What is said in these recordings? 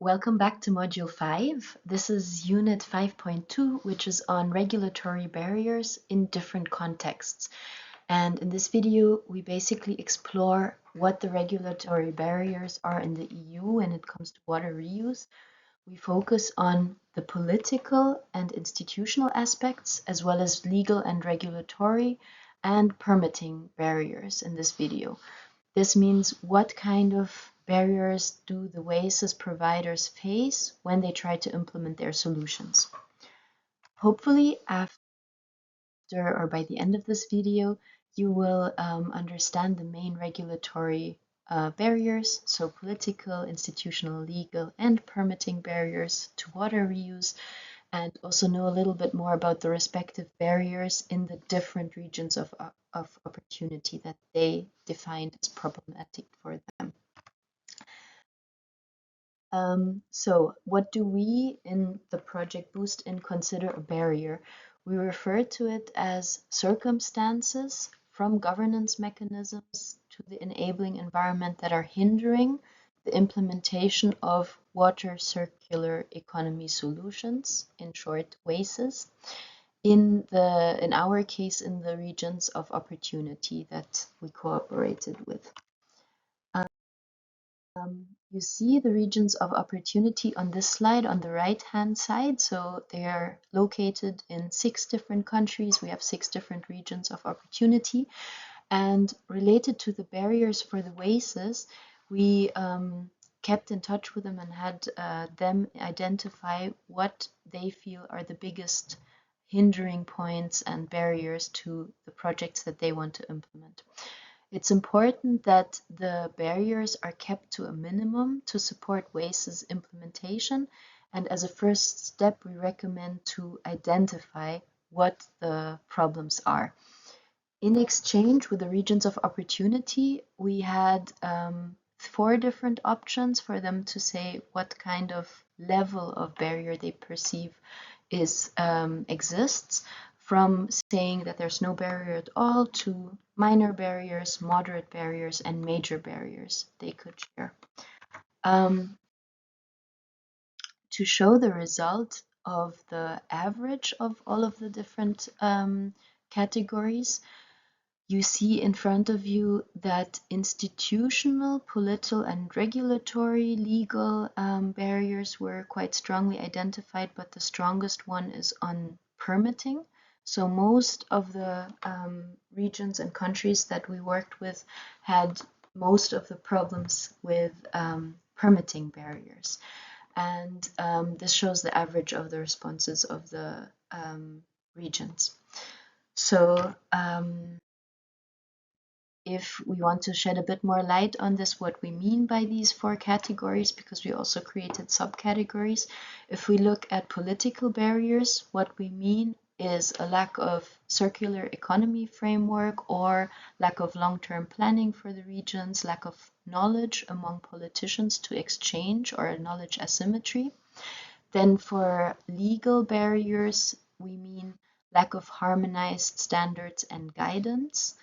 Welcome back to Module 5. This is Unit 5.2, which is on regulatory barriers in different contexts. And in this video, we basically explore what the regulatory barriers are in the EU when it comes to water reuse. We focus on the political and institutional aspects, as well as legal and regulatory and permitting barriers in this video. This means what kind of barriers do the WASES providers face when they try to implement their solutions. Hopefully after or by the end of this video, you will understand the main regulatory barriers, so political, institutional, legal, and permitting barriers to water reuse, and also know a little bit more about the respective barriers in the different regions of opportunity that they defined as problematic for them. So what do we in the project Boost In consider a barrier? We refer to it as circumstances from governance mechanisms to the enabling environment that are hindering the implementation of water circular economy solutions, in short, WASES, in our case, in the regions of opportunity that we cooperated with. You see the regions of opportunity on this slide on the right-hand side. So they are located in 6 different countries. We have 6 different regions of opportunity. And related to the barriers for the WASES, we kept in touch with them and had them identify what they feel are the biggest hindering points and barriers to the projects that they want to implement. It's important that the barriers are kept to a minimum to support WASES implementation, and as a first step, we recommend to identify what the problems are. In exchange with the regions of opportunity, we had 4 different options for them to say what kind of level of barrier they perceive exists, from saying that there's no barrier at all to minor barriers, moderate barriers, and major barriers they could share. To show the result of the average of all of the different categories, you see in front of you that institutional, political, and regulatory legal barriers were quite strongly identified, but the strongest one is on permitting. So most of the regions and countries that we worked with had most of the problems with permitting barriers. And this shows the average of the responses of the regions. So if we want to shed a bit more light on this, what we mean by these 4 categories, because we also created subcategories. If we look at political barriers, what we mean is a lack of circular economy framework or lack of long-term planning for the regions, lack of knowledge among politicians to exchange, or a knowledge asymmetry. Then for legal barriers, we mean lack of harmonized standards and guidance,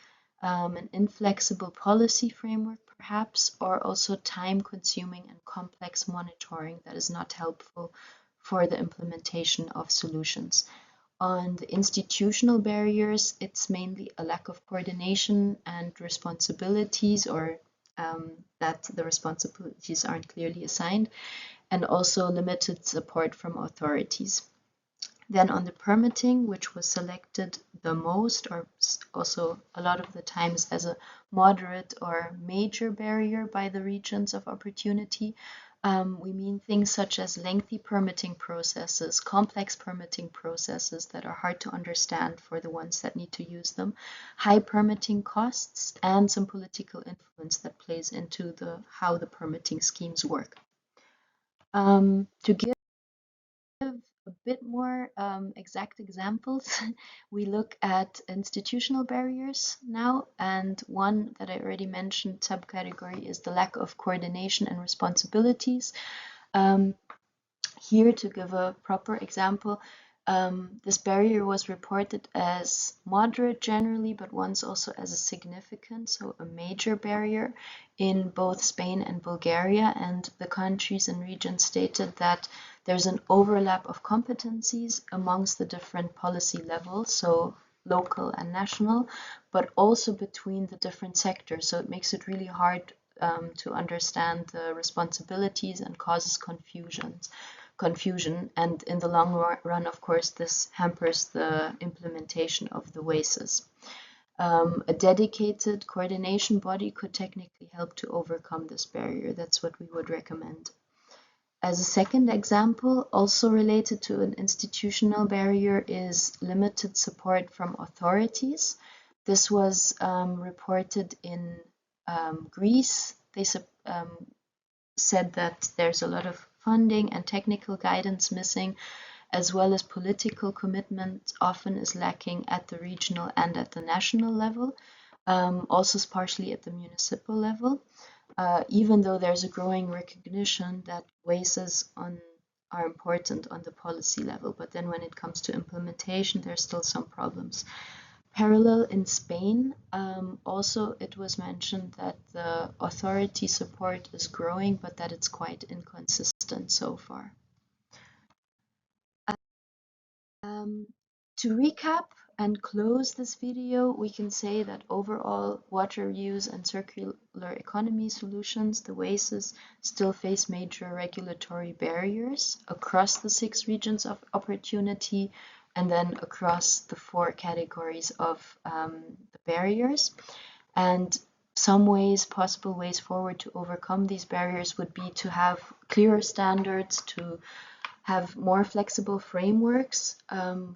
an inflexible policy framework perhaps, or also time-consuming and complex monitoring that is not helpful for the implementation of solutions. On the institutional barriers, it's mainly a lack of coordination and responsibilities, or that the responsibilities aren't clearly assigned, and also limited support from authorities. Then on the permitting, which was selected the most, or also a lot of the times as a moderate or major barrier by the regions of opportunity, we mean things such as lengthy permitting processes, complex permitting processes that are hard to understand for the ones that need to use them, high permitting costs, and some political influence that plays into how the permitting schemes work. To give a bit more exact examples, we look at institutional barriers now, and one that I already mentioned, subcategory, is the lack of coordination and responsibilities. Here, to give a proper example, This barrier was reported as moderate generally, but once also as a significant, so a major barrier in both Spain and Bulgaria. And the countries and regions stated that there's an overlap of competencies amongst the different policy levels, so local and national, but also between the different sectors. So it makes it really hard to understand the responsibilities and causes confusion, and in the long run, of course, this hampers the implementation of the WACES. A dedicated coordination body could technically help to overcome this barrier. That's what we would recommend. As a second example, also related to an institutional barrier, is limited support from authorities. This was reported in Greece. They said that there's a lot of funding and technical guidance missing, as well as political commitment often is lacking at the regional and at the national level, also partially at the municipal level, even though there's a growing recognition that WACES are important on the policy level. But then when it comes to implementation, there's still some problems. Parallel in Spain, also it was mentioned that the authority support is growing, but that it's quite inconsistent so far. To recap and close this video, we can say that overall water use and circular economy solutions, the WACES, still face major regulatory barriers across the 6 regions of opportunity, and then across the 4 categories of the barriers. And some possible ways forward to overcome these barriers would be to have clearer standards, to have more flexible frameworks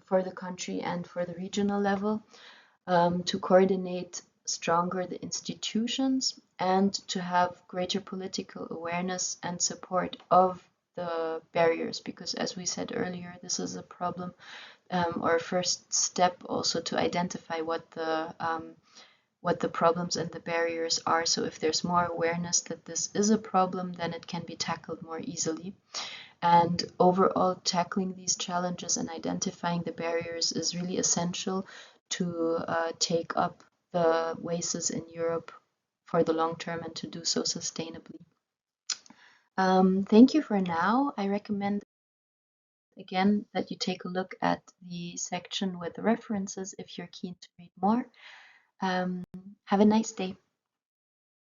for the country and for the regional level, to coordinate stronger the institutions, and to have greater political awareness and support of the barriers, because as we said earlier, this is a problem or a first step also to identify what the problems and the barriers are. So if there's more awareness that this is a problem, then it can be tackled more easily. And overall, tackling these challenges and identifying the barriers is really essential to take up the WACES in Europe for the long term and to do so sustainably. Thank you for now. I recommend again that you take a look at the section with the references if you're keen to read more. Have a nice day.